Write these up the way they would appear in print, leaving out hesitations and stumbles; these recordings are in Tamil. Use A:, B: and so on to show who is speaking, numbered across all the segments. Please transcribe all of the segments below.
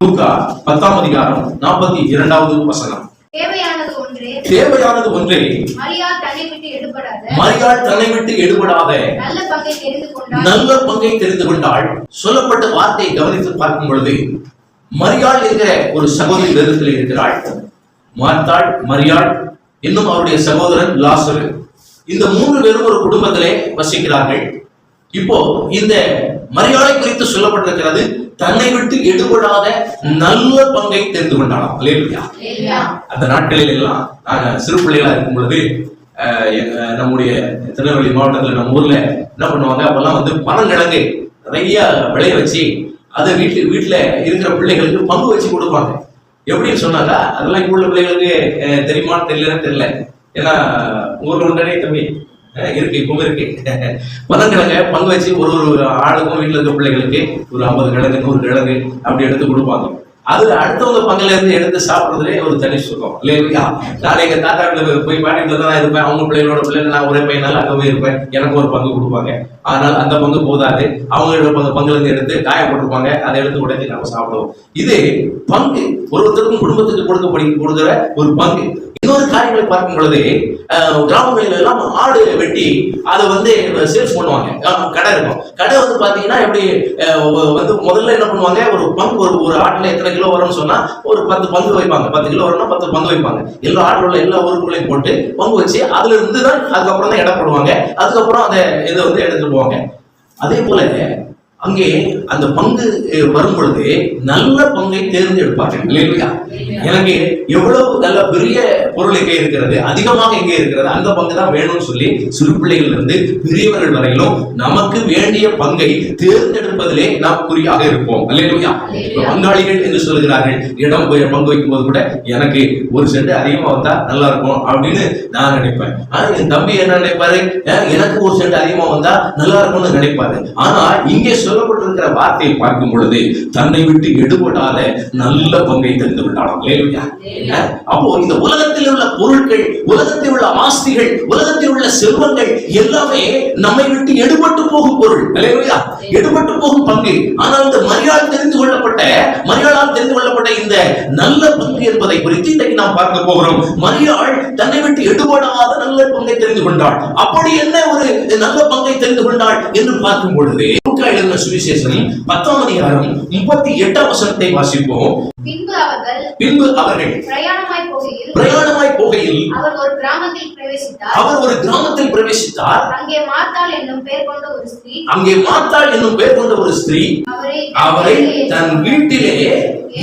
A: லூக்கா 10ஆம் அதிகாரம் 42வது வசனம். தேவையானது ஒன்றே மரியாள் தன்னை விட்டு எடுபடாத நல்ல பங்கை தெரிந்து கொண்டாள். சொல்லப்பட்ட வார்த்தையை கவனித்து பார்க்கும் பொழுது மரியாள் என்கிற ஒரு சகோதரி வேதத்தில் இருக்கிறாள். மார்த்தாள், மரியாள், இன்னும் அவருடைய சகோதரன் லாசரு. இந்த 3 பேரும் ஒரு குடும்பத்திலே வசிக்கிறார்கள். இப்போ இந்த மரியாளை குறித்து சொல்லப்பட்டிருக்கிறது, தன்னை விட்டு எடுபடாத நல்ல பங்கை தெரிந்து கொண்டாளாம். அந்த நாட்களில் எல்லாம் நாங்க சிறு பிள்ளைகளா இருக்கும் பொழுது நம்முடைய திருநெல்வேலி மாவட்டத்துல நம்ம ஊர்ல என்ன பண்ணுவாங்க, அப்பெல்லாம் வந்து பனங்கிழங்கு நிறைய விளைய வச்சு அதை வீட்டுல இருக்கிற பிள்ளைகளுக்கு பங்கு வச்சு கொடுப்பாங்க. எப்படின்னு சொன்னாக்கா, அதெல்லாம் இங்க உள்ள பிள்ளைகளுக்கு தெரியுமான்னு தெரியல. ஏன்னா ஊர்ல உடனே தம்பி இருக்கு, இப்பவும் இருக்கு. பனங்கிழங்க பங்கு வச்சு ஒரு ஆளுக்கும் வீட்டுல இருக்க பிள்ளைகளுக்கு ஒரு 50 கிழங்கு 100 கிழங்கு அப்படி எடுத்து கொடுப்பாங்க. அதுல அடுத்தவங்க பங்குல இருந்து எடுத்து சாப்பிடுறதுலே ஒரு தனி சுகம் இல்லையா? நான் எங்க தாத்தா வீட்டுல போய் பாட்டி வீட்டுல தான் இருப்பேன். அவங்க பிள்ளைகளோட பிள்ளைங்க நான் ஒரே பையனால அங்க போய் இருப்பேன். எனக்கு ஒரு பங்கு கொடுப்பாங்க. ஆனால் அந்த பங்கு போதாது, அவங்களோட பங்குல இருந்து எடுத்து காய போட்டிருப்பாங்க, அதை எடுத்து உடனே நம்ம சாப்பிடுவோம். இது பங்கு, ஒருத்தருக்கும் குடும்பத்துக்கு கொடுக்கிற ஒரு பங்கு. இன்னொரு காரியங்களை பார்க்கும் பொழுது கிராமங்களில் எல்லாம் ஆடு வெட்டி அதை வந்து சேல்ஸ் பண்ணுவாங்க. கடை இருக்கும். கடை வந்து பாத்தீங்கன்னா எப்படி வந்து முதல்ல என்ன பண்ணுவாங்க, ஒரு பங்கு ஒரு ஆட்டுல எத்தனை கிலோ வரும்னு சொன்னா ஒரு 10 பங்கு வைப்பாங்க. 10 கிலோ வரும்னா 10 பங்கு வைப்பாங்க. எல்லா ஆட்டோல எல்லா ஊருக்குள்ளையும் போட்டு பங்கு வச்சு அதுல இருந்து தான் அதுக்கப்புறம் தான் இடம் போடுவாங்க. அதுக்கப்புறம் அதை இதை வந்து எடுத்துட்டு போவாங்க. அதே போல அங்கே அந்த பங்கு வரும் பொழுது நல்ல பங்கை தேர்ந்தெடுப்பார்கள் இல்லையா? எனக்கு எவ்வளவு நல்ல பெரிய பொருள் எங்கே இருக்கிறது, அதிகமாக எங்கே இருக்கிறது, அந்த பங்கு தான் வேணும்னு சொல்லி சிறு பிள்ளைகள் இருந்து பெரியவர்கள் வரையிலும் நமக்கு வேண்டிய பங்கை தேர்ந்தெடுப்பதிலே நாம் குறியாக இருப்போம் இல்லையா? பங்காளிகள் என்று சொல்கிறார்கள். இடம் போய் பங்கு வைக்கும் போது கூட எனக்கு 1 சென்ட் அதிகமா வந்தா நல்லா இருக்கும் அப்படின்னு நான் நினைப்பேன். என் தம்பி என்ன நினைப்பாரு, எனக்கு 1 சென்ட் அதிகமா வந்தா நல்லா இருக்கும்னு நினைப்பாரு. ஆனா இங்கே சொல்லப்பட்டிருக்கிற வார்த்தையை பார்க்கும் பொழுது தன்னை விட்டு எடுபடாத நல்ல பங்கை தெரிந்து விட்டாலும். அப்போ இந்த உலகத்தில் உள்ள பொருட்கள், உலகத்தில் உள்ள ஆஸ்திகள், உலகத்தில் உள்ள செல்வங்கள் எல்லாமே நம்மை விட்டு எடுபட்டு போகும் பொருள், எடுபட்டு போகும் பங்கு. ஆனால் இந்த மரியாள் தெரிந்து கொள்ளப்பட்ட இந்த நல்ல பங்கு என்பதை குறித்து இன்றைக்கு நாம் பார்க்க போகிறோம். மரியாள் தன்னை விட்டு எடுபடாத நல்ல பங்கை தெரிந்து கொண்டாள். அப்படி என்ன ஒரு நல்ல பங்கை தெரிந்து கொண்டாள் என்று பார்க்கும் பொழுது சுவிசேஷம் 10ஆம் அதிகாரம் 38ஆம் வசனத்தை வாசிப்போம். பின்பு அவர்கள் பிரயாணமாய் போகையில் அவர் ஒரு கிராமத்தில் பிரவேசித்தார். அங்கே மார்த்தாள் என்னும் பெயர் கொண்ட ஒரு ஸ்திரீ அவரை தன் வீட்டிலே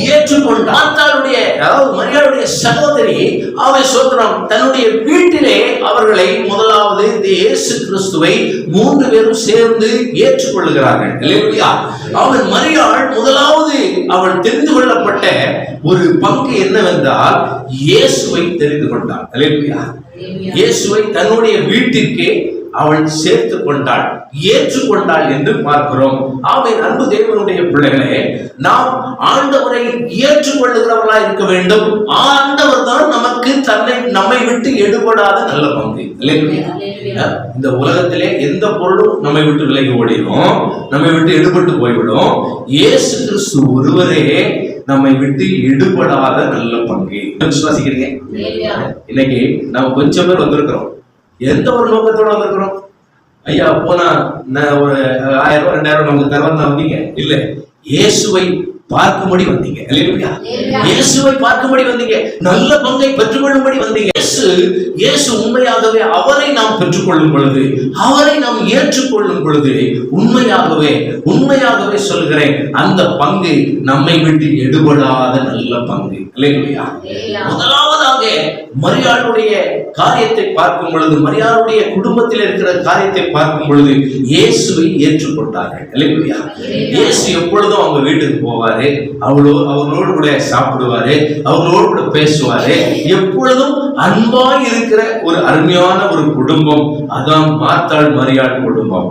A: ஏற்றுக்கொண்டார். மார்த்தாளுடைய, அதாவது மரியாளுடைய சகோதரி, அவரை சொல்றான், தன்னுடைய வீட்டிலே அவர்களை முதலாவது இயேசு கிறிஸ்துவை 3 பேரும் சேர்ந்து ஏற்றுக்கொள்கிறார்கள். அவன் மரியாள் முதலாவது அவள் தெரிந்து கொள்ளப்பட்ட ஒரு பங்கு என்னவென்றால் இயேசுவை தெரிந்து கொண்டாள். இயேசுவை தன்னுடைய வீட்டிற்கு அவள் சேர்த்து கொண்டாள், ஏற்றுக்கொண்டாள் என்று பார்க்கிறோம். ஆமென். அன்பு தேவனுடைய பிள்ளைகளே, நாம் ஆண்டவரை ஏற்றுக்கொள்ளுகிறவர்களாக இருக்க வேண்டும். ஆண்டவர் தான் நமக்கு நம்மை விட்டு எடுபடாத நல்ல பங்கு. இந்த உலகத்திலே எந்த பொருளும் நம்மை விட்டு விலகி ஓடிடும், நம்மை விட்டு எடுபட்டு போய்விடும். இயேசு கிறிஸ்து ஒருவரே நம்மை விட்டு எடுபடாத நல்ல பங்கு. விசுவாசிக்கிறீங்க? இன்னைக்கு நம்ம கொஞ்சம் பேர் வந்திருக்கிறோம். எந்த ஒரு நோக்கத்தோட வந்திருக்கிறோம்? ஐயா போனா ஒரு 1000 ரூபாய் 2000 நமக்கு தருவாங்க வந்தீங்க? இல்ல, இயேசுவை பார்க்கும்படி வந்தீங்க. இயேசுவை பார்க்கும்படி வந்தீங்க, நல்ல பங்கை பெற்றுக்கொள்ளும்படி வந்தீங்க. இயேசு உண்மையாகவே அவரை நாம் பெற்றுக்கொள்ளும் பொழுது, அவரை நாம் ஏற்றுக்கொள்ளும் பொழுது உண்மையாகவே சொல்கிறேன், அந்த பங்கு நம்மை விட்டு எடுபடாத நல்ல பங்கு. முதலாவதாக மரியாளுடைய காரியத்தை பார்க்கும் பொழுது, மரியாளுடைய குடும்பத்தில் இருக்கிற காரியத்தை பார்க்கும் பொழுது இயேசுவை ஏற்றுக்கொண்டார்கள். இயேசு எப்பொழுதும் அவங்க வீட்டுக்கு போவாரு, அவர்களோடு கூட சாப்பிடுவாரு, அவர்களோடு கூட பேசுவாரு. எப்பொழுதும் அன்பாய் இருக்கிற ஒரு அருமையான ஒரு குடும்பம், அதான் மார்த்தாள் மரியாள் குடும்பம்.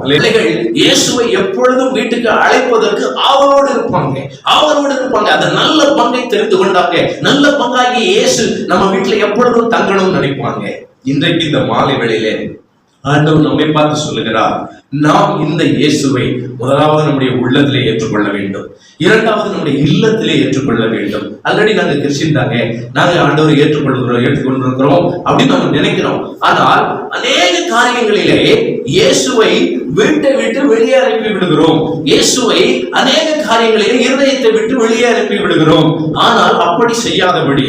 A: இயேசுவை எப்பொழுதும் வீட்டுக்கு அழைப்பதற்கு அவரோடு இருப்பாங்க. அந்த நல்ல பங்கை தெரிந்து கொண்டாங்க. நல்ல பங்காகி இயேசு நம்ம வீட்டுல எப்பொழுதும் தங்கணும்னு நினைப்பாங்க. இன்றைக்கு இந்த மாலை வேளையிலே ஆண்டவர் நம்மை பார்த்து சொல்லுகிறார், நாம் இந்த இயேசுவை முதலாவது நம்முடைய உள்ளத்திலே ஏற்றுக்கொள்ள வேண்டும், இரண்டாவது நம்முடைய இல்லத்திலே ஏற்றுக்கொள்ள வேண்டும். ஆல்ரெடி நாங்க கிறிஸ்டின் தாங்க, நாங்க ஆண்டவரை ஏற்றுக்கொண்டிருக்கிறோம் அப்படின்னு நம்ம நினைக்கிறோம். ஆனால் அநேக காரியங்களிலே இயேசுவை வீட்டை விட்டு வெளியே அனுப்பி விடுகிறோம். இயேசுவை அநேக காரியங்களிலே இருதயத்தை விட்டு வெளியே அனுப்பி விடுகிறோம். ஆனால் அப்படி செய்யாதபடி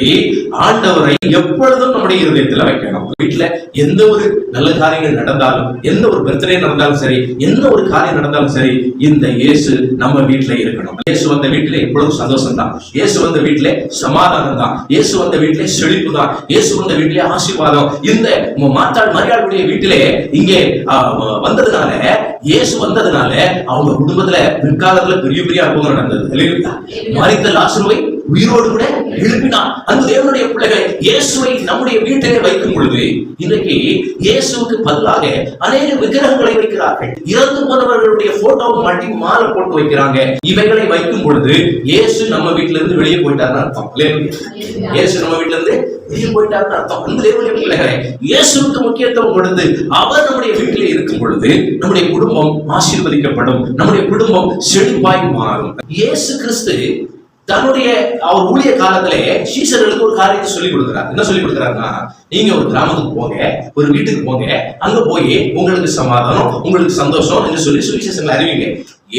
A: ஆண்டவரை எப்பொழுதும் நம்முடைய இருதயத்தில் வைக்கணும். வீட்டுல எந்த ஒரு நல்ல காரியங்கள் நடந்தாலும், எந்த ஒரு பிரச்சனை நடந்தாலும் சரி, எந்த ஒரு காரியம் நடந்தாலும் சரி, இந்த இயேசு நம்ம வீட்டுல இருக்கணும். இயேசு வந்த வீட்டிலே எப்பொழுதும் சந்தோஷம் தான். இயேசு வந்த வீட்டிலே சமாதானம் தான். இயேசு வந்த வீட்டிலே செழிப்பு தான். இயேசு வந்த வீட்டிலே ஆசீர்வாதம். இந்த மார்த்தாள் மரியாளுடைய வீட்டிலே இங்கே வந்ததுனால, இயேசு வந்ததுனால அவங்க குடும்பத்துல பிற்காலத்துல பெரிய பெரிய அற்புதம் நடந்தது. மரித்த லாசருவை உயிரோடு கூட எழுப்பினார். அந்த தேவனுடைய பிள்ளைகளை இயேசுவை நம்முடைய வீட்டிலே வைக்கும் பொழுது இன்றைக்கு இயேசுவுக்கு பதிலாக அநேக விக்கிரகங்களை வைக்கிறார்கள். இறந்து போனவர்களுடைய போட்டோவை மாட்டி மாலை போட்டு வைக்கிறாங்க. இவைகளை வைக்கும் பொழுது இயேசு நம்ம வீட்டில இருந்து வெளியே போயிட்டாருன்னு அர்த்தம். இயேசு நம்ம வீட்டில இருந்து வெளியே போயிட்டாருன்னு அர்த்தம். அந்த தேவனுடைய பிள்ளைகளை இயேசுவுக்கு முக்கியத்துவம் கொடுத்து அவர் நம்முடைய வீட்டிலே இருக்கும் பொழுது நம்முடைய குடும்பம் ஆசீர்வதிக்கப்படும், நம்முடைய குடும்பம் செழிப்பாய் மாறும். இயேசு கிறிஸ்து தன்னுடைய அவர் ஊழிய காலத்திலே சீசர்களுக்கு ஒரு காரியத்தை சொல்லி கொடுக்கிறார். என்ன சொல்லி கொடுக்கிறாருன்னா, நீங்க ஒரு கிராமத்துக்கு போங்க, ஒரு வீட்டுக்கு போங்க, அங்க போய் உங்களுக்கு சமாதானம், உங்களுக்கு சந்தோஷம் என்று சொல்லி சுவிசேஷங்களை அறிவிங்க.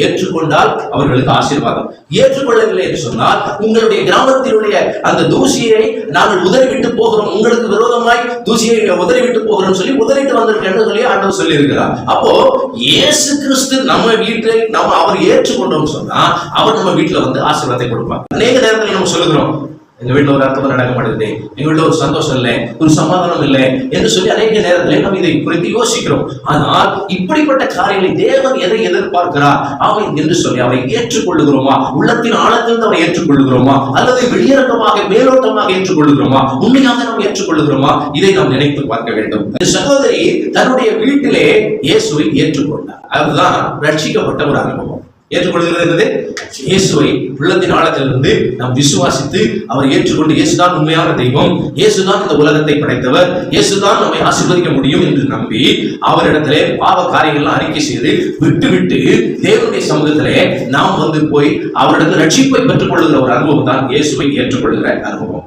A: ஏற்றுக்கொண்டால் அவர்களுக்கு ஆசீர்வாதம், ஏற்றுக்கொள்ளவில்லை என்று சொன்னால் உங்களுடைய கிராமத்தினுடைய அந்த தூசியை நாங்கள் உதறிவிட்டு போகிறோம், உங்களுக்கு விரோதமாய் தூசியை உதறிவிட்டு போகிறோம் சொல்லி உதறிட்டு வந்திருக்கேன்னு சொல்லி ஆண்டவர் சொல்லி இருக்கிறார். அப்போ இயேசு கிறிஸ்து நம்ம வீட்டை நம்ம அவர் ஏற்றுக்கொண்டோம் சொன்னா அவர் நம்ம வீட்டுல வந்து ஆசீர்வாதத்தை கொடுப்பார். அநேக நேரத்தில் நம்ம சொல்லுகிறோம், எங்க வீட்டுல ஒரு அற்புதம் நடக்க மாட்டேங்குது, எங்க வீட்டுல ஒரு சந்தோஷம் இல்லை, ஒரு சமாதானம் இல்லை என்று சொல்லி அநேக நேரத்தில் நம்ம இதை குறித்து யோசிக்கிறோம். ஆனால் இப்படிப்பட்ட காரியங்களை தேவன் எதை எதிர்பார்க்கிறார் அவன் என்று சொல்லி அவரை ஏற்றுக்கொள்ளுகிறோமா, உள்ளத்தின் ஆழத்திலிருந்து அவரை ஏற்றுக்கொள்ளுகிறோமா, அல்லது வெளியரங்கமாக மேலோட்டமாக ஏற்றுக்கொள்ளுகிறோமா, உண்மையாக நாம் ஏற்றுக்கொள்ளுகிறோமா, இதை நாம் நினைத்து பார்க்க வேண்டும். சகோதரி தன்னுடைய வீட்டிலே இயேசுவை ஏற்றுக்கொண்டார். அதுதான் ரட்சிக்கப்பட்ட ஒரு அனுபவம். ஏற்றுக்கொள்கிறது என்பது இயேசுவை உள்ளத்தின் ஆழத்திலிருந்து நாம் விசுவாசித்து அவர் ஏற்றுக்கொண்டு இயேசுதான் உண்மையான தெய்வம், இயேசுதான் இந்த உலகத்தை படைத்தவர், இயேசுதான் நம்மை ஆசீர்வதிக்க முடியும் என்று நம்பி அவரிடத்திலே பாவ காரியங்கள்லாம் அறிக்கை செய்து விட்டு தேவனுடைய சமூகத்திலே நாம் வந்து போய் அவரிடத்தில் ரட்சிப்பை பெற்றுக் கொள்ளுகிற ஒரு அனுபவம் தான் இயேசுவை ஏற்றுக்கொள்கிற அனுபவம்.